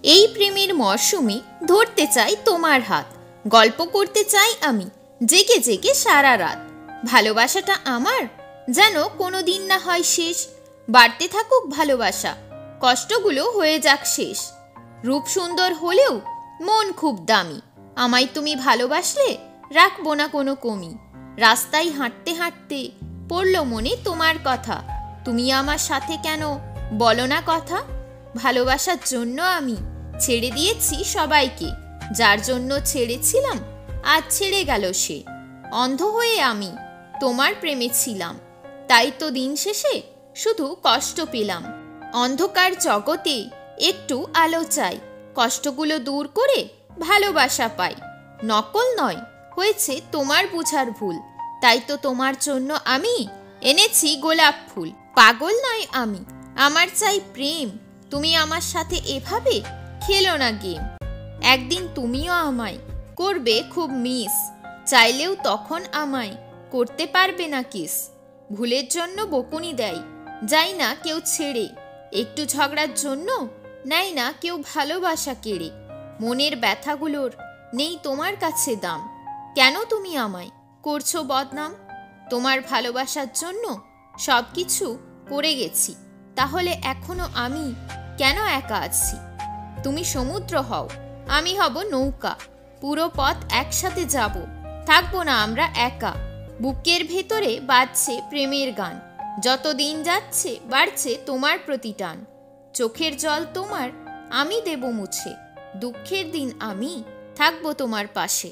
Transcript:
এই প্রেমের মরশুমে ধরতে চাই তোমার হাত, গল্প করতে চাই আমি জেগে জেগে সারা রাত। ভালোবাসাটা আমার যেন কোনো দিন না হয় শেষ, বাড়তে থাকুক ভালোবাসা, কষ্টগুলো হয়ে যাক শেষ। রূপ সুন্দর হলেও মন খুব দামি, আমায় তুমি ভালোবাসলে রাখবো না কোনো কমি। রাস্তায় হাঁটতে হাঁটতে পড়ল মনে তোমার কথা, তুমি আমার সাথে কেন বলো না কথা। ভালোবাসার জন্য আমি ছেড়ে দিয়েছি সবাইকে, যার জন্য ছেড়েছিলাম আজ ছেড়ে গেল সে। অন্ধ হয়ে আমি তোমার প্রেমে ছিলাম, তাই তো দিন শেষে শুধু কষ্ট পেলাম। অন্ধকার জগতে একটু আলো চাই, কষ্টগুলো দূর করে ভালোবাসা পাই। নকল নয়, হয়েছে তোমার বুঝার ভুল, তাই তো তোমার জন্য আমি এনেছি গোলাপ ফুল। পাগল নয় আমি, আমার চাই প্রেম, তুমি আমার সাথে এভাবে খেলো না গেম। একদিন তুমিও আমায় করবে খুব মিস, চাইলেও তখন আমায় করতে পারবে না কিস। ভুলের জন্য বকুনি দেয়, যাই না কেউ ছেড়ে, একটু ঝগড়ার জন্য নেয় না কেউ ভালোবাসা কেড়ে। মনের ব্যথাগুলোর নেই তোমার কাছে দাম, কেন তুমি আমায় করছো বদনাম। তোমার ভালোবাসার জন্য সব কিছু করে গেছি, তাহলে এখনো আমি কেন একা আছি। তুমি সমুদ্র হও, আমি হব নৌকা, পুরো পথ একসাথে যাব, থাকবো না আমরা একা। বুকের ভেতরে বাজছে প্রেমের গান, যত দিন যাচ্ছে বাড়ছে তোমার প্রতি টান। চোখের জল তোমার আমি দেব মুছে, দুঃখের দিন আমি থাকবো তোমার পাশে।